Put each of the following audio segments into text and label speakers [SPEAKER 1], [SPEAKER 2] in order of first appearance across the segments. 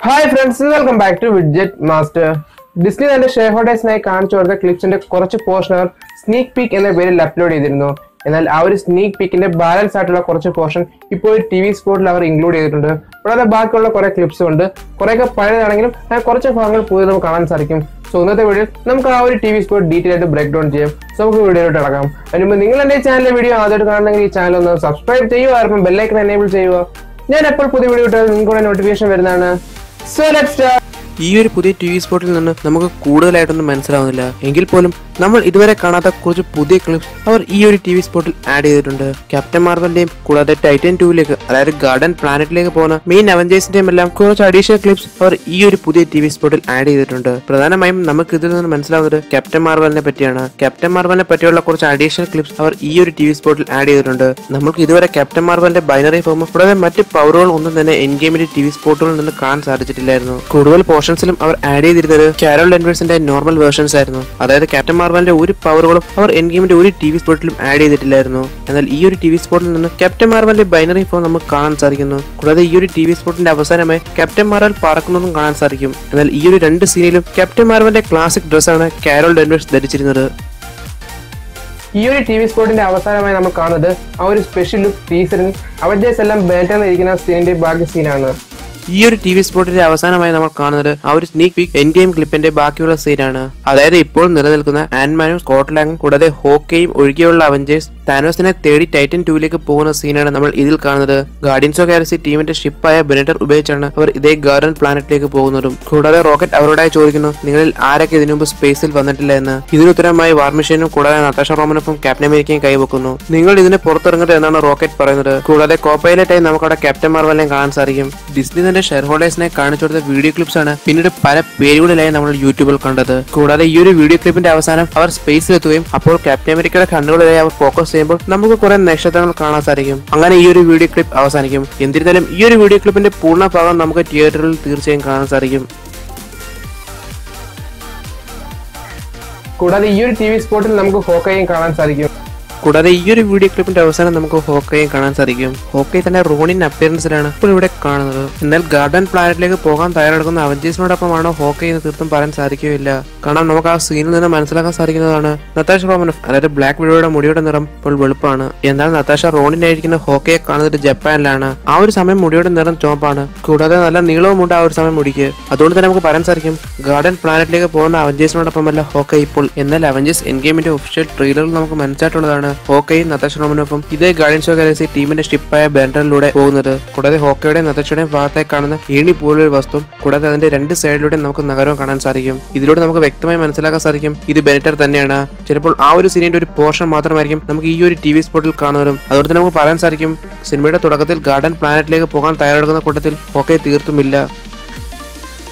[SPEAKER 1] Hi friends, welcome back to Widget Master. Disney and shareholders-നായി കാണിച്ചു കൊടുത്ത ക്ലിപ്സിന്റെ കുറച്ച് പോർഷൻ അവർ sneak peak എന്ന പേരിൽ അപ്ലോഡ് ചെയ്തിരുന്നു. എന്നാൽ ആ ഒരു സ്നീക്ക് പീക്കിന്റെ ബാലൻസ് ആയിട്ടുള്ള കുറച്ച് പോർഷൻ ഇപ്പോൾ TV സ്പോട്ടിൽ അവർ ഇൻക്ലൂഡ് ചെയ്തിട്ടുണ്ട്. കൂടാതെ ബാക്കിയുള്ള കുറെ ക്ലിപ്സ് ഉണ്ട്. കുറെയൊക്കെ പഴയതാണെങ്കിലും കുറച്ച് ഭാഗങ്ങൾ പുതിയ നമുക്ക് കാണാൻ സാധിക്കും. സോ ഇന്നത്തെ വീഡിയോ നമുക്ക് ആ ഒരു TV സ്പോട്ട് ഡീറ്റെയിൽ ആയിട്ട് ബ്രേക്ക് ഡൗൺ ചെയ്യാം. സോ നമുക്ക് വീഡിയോയിലോട്ട് ഇറങ്ങാം. അതിനുമുമ്പ് നിങ്ങൾ എന്റെ ചാനലിലെ വീഡിയോ ആദ്യമായിട്ട് കാണണമെങ്കിൽ ഈ ചാനൽ ഒന്ന് സബ്സ്ക്രൈബ് ചെയ്യുക, ആർക്കും ബെല്ലൈക്കൺ എനേബിൾ ചെയ്യുക. ഞാൻ എപ്പോൾ പുതിയ വീഡിയോ ഇട്ടാൽ നിങ്ങൾക്ക് നോട്ടിഫിക്കേഷൻ വരുന്നതാണ്. So let's start.
[SPEAKER 2] ഈ ഒരു പുതിയ TV സ്പോട്ടിൽ നിന്ന് നമുക്ക് കൂടുതലായിട്ടൊന്നും മനസ്സിലാവുന്നില്ല എങ്കിൽ പോലും നമ്മൾ ഇതുവരെ കാണാത്ത കുറച്ച് പുതിയ ക്ലിപ്സ് അവർ ഈ ഒരു TV സ്പോട്ടിൽ ആഡ് ചെയ്തിട്ടുണ്ട്. ക്യാപ്റ്റൻ മാർവലിന്റെയും കൂടാതെ ടൈറ്റൻ 2ലേക്ക് അതായത് ഗാർഡൻ പ്ലാനറ്റിലേക്ക് പോകുന്ന മെയിൻ അവഞ്ചേഴ്സിന്റെയും എല്ലാം കുറച്ച് അഡീഷണൽ ക്ലിപ്സ് അവർ ഈ ഒരു പുതിയ TV സ്പോട്ടിൽ ആഡ് ചെയ്തിട്ടുണ്ട്. പ്രധാനമായും നമുക്ക് ഇതിൽ നിന്ന് മനസ്സിലാവുന്നത് ക്യാപ്റ്റൻ മാർവലിനെ പറ്റിയാണ്. ക്യാപ്റ്റൻ മാർവലിനെ പറ്റിയുള്ള കുറച്ച് അഡീഷണൽ ക്ലിപ്സ് അവർ ഈ ഒരു TV സ്പോട്ടിൽ ആഡ് ചെയ്തിട്ടുണ്ട്. നമുക്ക് ഇതുവരെ ക്യാപ്റ്റൻ മാർവലിന്റെ ബൈനറി ഫോമും കൂടാതെ മറ്റ് പവറുകൾ ഒന്നും തന്നെ എൻ ഗെയിമിന്റെ TV സ്പോട്ടുകളിൽ നിന്ന് കാണാൻ സാധിച്ചിട്ടില്ലായിരുന്നു. കൂടുതൽ പോർഷൻസിലും അവർ ആഡ് ചെയ്തിരുന്നത് കാരോൾ ഡെൻവേഴ്സിന്റെ നോർമൽ വേർഷൻസ് ആയിരുന്നു. അതായത് ക്യാപ്റ്റൻ മാർവലിന്റെ ഒരു പവറുകളും അവർ എൻ ഗെയിമിന്റെ ഒരു TV സ്പോട്ടിലും ആഡ് ചെയ്തിട്ടില്ലായിരുന്നു. എന്നാൽ ഈ ഒരു TV സ്പോട്ടിൽ നിന്ന് ക്യാപ്റ്റൻ മാർവലിന്റെ ബൈനറി ഫോം നമുക്ക് കാണാൻ സാധിക്കുന്നു. കൂടാതെ ഈ ഒരു TV സ്പോട്ടിന്റെ അവസാനമായി ക്യാപ്റ്റൻ മാർവൽ പറക്കുന്നതും കാണാൻ സാധിക്കും. എന്നാൽ ഈ ഒരു രണ്ട് സീനിലും ക്യാപ്റ്റൻ മാർവലിന്റെ ക്ലാസിക് ഡ്രസ്സാണ് കാരോൾ ഡെൻവേഴ്സ് ധരിച്ചിരുന്നത്.
[SPEAKER 1] ഈ ഒരു TV സ്പോട്ടിന്റെ അവസാനമായി നമ്മൾ കാണുന്നത് ആ ഒരു സ്പെഷ്യൽ ലുക്ക് ടീസറിൽ അവഞ്ചേഴ്സ് എല്ലാം ബേറ്റാന്നിരിക്കുന്ന സീനിന്റെ ബാക്കി സീനാണ്.
[SPEAKER 2] ഈ ഒരു TV സ്പോട്ടിന്റെ അവസാനമായി നമ്മൾ കാണുന്നത് ആ ഒരു സ്നീക്ക് പീക്ക് എൻഡ് ഗെയിം ക്ലിപ്പിന്റെ ബാക്കിയുള്ള സീനാണ്. അതായത് ഇപ്പോൾ നിലനിൽക്കുന്ന ആൻഡ്മാനും സ്കോട്ട്ലാൻഡും കൂടാതെ ഹോക്കയും ഒഴികെയുള്ള അവഞ്ചേഴ്സ് താനോസിനെ തേടി ടൈറ്റൻ 2ലേക്ക് പോകുന്ന സീനാണ് നമ്മൾ ഇതിൽ കാണുന്നത്. ഗാർഡിയൻസ് ഓഫ് ഗാലക്സി ടീമിന്റെ ഷിപ്പായ ബെനറ്റർ ഉപയോഗിച്ചാണ് അവർ ഇതേ ഗാർഡൻ പ്ലാനറ്റിലേക്ക് പോകുന്നതും. കൂടാതെ റോക്കറ്റ് അവരോടായി ചോദിക്കുന്നു നിങ്ങളിൽ ആരൊക്കെ ഇതിനു മുമ്പ് സ്പേസിൽ വന്നിട്ടില്ല എന്ന്. ഇതിനുത്തരമായി വാർമിഷനും കൂടാതെ നതാഷ റോമനോഫും ക്യാപ്റ്റൻ അമേരിക്കയും കൈവെക്കുന്നു. നിങ്ങൾ ഇതിനെ പുറത്തിറങ്ങരുത് എന്നാണ് റോക്കറ്റ് പറയുന്നത്. കൂടാതെ കോപ്പൈലറ്റായി നമുക്കവിടെ ക്യാപ്റ്റൻ മാർവലിനെ കാണാൻ സാധിക്കും. ഡിസ്നി ഷെയർ ഹോൾഡേഴ്സിനെ കാണിച്ചു കൊടുത്ത വീഡിയോ ക്ലിപ്സ് ആണ് പിന്നീട് പല പേരുകളിലായി നമ്മൾ യൂട്യൂബിൽ കണ്ടത്. കൂടാതെ ഈ ഒരു വീഡിയോ ക്ലിപ്പിന്റെ അവസാനം അവർ സ്പേസിലെത്തുകയും അപ്പോൾ ക്യാപ്റ്റൻ അമേരിക്കയുടെ കണ്ണുകളിലായി അവർ ഫോക്കസ് ചെയ്യുമ്പോൾ നമുക്ക് കുറെ നക്ഷത്രങ്ങൾ കാണാൻ സാധിക്കും. അങ്ങനെ ഈ ഒരു വീഡിയോ ക്ലിപ്പ് അവസാനിക്കും. എന്നിരുന്നാലും ഈ ഒരു വീഡിയോ ക്ലിപ്പിന്റെ പൂർണ്ണ ഭാഗം നമുക്ക് തിയേറ്ററിൽ തീർച്ചയായും കാണാൻ സാധിക്കും.
[SPEAKER 1] കൂടാതെ ഈ ഒരു TV സ്പോട്ടിൽ നമുക്ക് ഹോക്കയും കാണാൻ സാധിക്കും.
[SPEAKER 2] കൂടാതെ ഈ ഒരു വീഡിയോ ക്ലിപ്പിന്റെ അവസാനം നമുക്ക് ഹോക്കയും കാണാൻ സാധിക്കും. ഹോക്കയെ തന്നെ റോണിൻ അപ്പിയറൻസിലാണ് ഇപ്പോൾ ഇവിടെ കാണുന്നത്. എന്നാൽ ഗാർഡൻ പ്ലാനറ്റിലേക്ക് പോകാൻ തയ്യാറെടുക്കുന്ന അവഞ്ചേഴ്സിനോടൊപ്പമാണോ ഹോക്കയെ എന്ന് തീർത്തും പറയാൻ സാധിക്കുകയില്ല. കാരണം നമുക്ക് ആ സീനിൽ നിന്ന് മനസ്സിലാക്കാൻ സാധിക്കുന്നതാണ് നതാഷ റോമനോഫ് അതായത് ബ്ലാക്ക് വിഡോയുടെ മുടിയുടെ നിറം ഇപ്പോൾ വെളുപ്പാണ്. എന്നാൽ നതാഷ റോണിനായിരിക്കുന്ന ഹോക്കയെ കാണുന്നത് ജപ്പാനിലാണ്. ആ ഒരു സമയം മുടിയുടെ നിറം ചുവപ്പാണ്. കൂടാതെ നല്ല നീളവുമുണ്ട് ആ ഒരു സമയം മുടിക്ക്. അതുകൊണ്ട് തന്നെ നമുക്ക് പറയാൻ സാധിക്കും ഗാർഡൻ പ്ലാനറ്റിലേക്ക് പോകുന്ന അവഞ്ചേഴ്സിനോടൊപ്പമല്ല ഹോക്ക ഇപ്പോൾ. എന്നാൽ അവഞ്ചേഴ്സ് എൻ ഗെയിമിന്റെ ഒഫീഷ്യൽ ട്രെയിലറിൽ നമുക്ക് മനസ്സിലായിട്ടുള്ളതാണ് ഹോക്കയും നതാഷ റോമനോഫും ഇതേ ഗാർഡിയൻസ് ഓഫ് ഗാലക്സി ടീമിന്റെ ഷിപ്പായ ബെനറ്ററിലൂടെ പോകുന്നത്. കൂടാതെ ഹോക്കയുടെയും നതാഷയുടെയും ഭാഗത്തായി കാണുന്ന ഏണി പോലൊരു വസ്തു കൂടാതെ അതിന്റെ രണ്ട് സൈഡിലൂടെ നമുക്ക് നഗരവും കാണാൻ സാധിക്കും. ഇതിലൂടെ നമുക്ക് വ്യക്തമായി മനസ്സിലാക്കാൻ സാധിക്കും ഇത് ബെനറ്റർ തന്നെയാണ്. ചിലപ്പോൾ ആ ഒരു സീനിന്റെ ഒരു പോർഷൻ മാത്രമായിരിക്കും നമുക്ക് ഈ ഒരു TV സ്പോട്ടിൽ കാണുന്നതും. അതുകൊണ്ട് തന്നെ നമുക്ക് പറയാൻ സാധിക്കും സിനിമയുടെ തുടക്കത്തിൽ ഗാർഡൻ പ്ലാനറ്റിലേക്ക് പോകാൻ തയ്യാറെടുക്കുന്ന കൂട്ടത്തിൽ ഹോക്കയെ തീർത്തുമില്ല.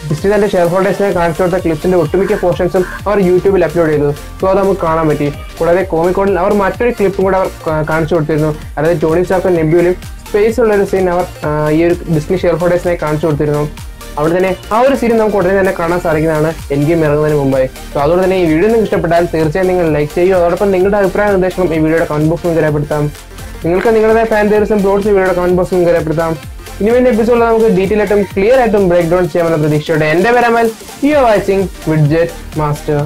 [SPEAKER 1] ഡിസ്നി തന്റെ ഷെയർ ഹോൾഡേഴ്സിനെ കാണിച്ചു കൊടുത്ത ക്ലിപ്സിന്റെ ഒട്ടുമിക്ക പോർഷൻസും അവർ യൂട്യൂബിൽ അപ്ലോഡ് ചെയ്തു. സോ അത് നമുക്ക് കാണാൻ പറ്റി. കൂടാതെ കോമിക്കോണിൽ അവർ മറ്റൊരു ക്ലിപ്പും കൂടെ അവർ കാണിച്ചു കൊടുത്തിരുന്നു. അതായത് ടോണി സ്റ്റാർക്കും നെബ്യൂലും സ്പേസ് ഉള്ള ഒരു സീൻ അവർ ഈ ഒരു ഡിസ്നി ഷെയർ ഹോൾഡേഴ്സിനെ കാണിച്ചു കൊടുത്തിരുന്നു. അവിടെ തന്നെ ആ ഒരു സീൻ നമുക്ക് ഉടനെ തന്നെ കാണാൻ സാധിക്കുന്നതാണ് എൻ ഗെയിം ഇറങ്ങുന്നതിന് മുമ്പായി. സോ അതുകൊണ്ട് തന്നെ ഈ വീഡിയോ നിങ്ങൾക്ക് ഇഷ്ടപ്പെട്ടാൽ തീർച്ചയായും നിങ്ങൾ ലൈക്ക് ചെയ്യുക. അതോടൊപ്പം നിങ്ങളുടെ അഭിപ്രായ നിർദ്ദേശവും ഈ വീഡിയോയുടെ കമന്റ് ബോക്സിൽ രേഖപ്പെടുത്താം. നിങ്ങൾക്ക് നിങ്ങളുടെ ഫാൻ തിയറീസും പ്ലോട്ട്സും വീഡിയോയുടെ കമന്റ് ബോക്സിൽ രേഖപ്പെടുത്താം. ഇനി വേണ്ട എപ്പിസോഡിൽ നമുക്ക് ഡീറ്റെയിൽ ആയിട്ടും ക്ലിയർ ആയിട്ടും ബ്രേക്ക് ഡൗൺ ചെയ്യാമെന്ന പ്രതീക്ഷയോടെ എന്റെ പേര് Amal. You are watching widget master.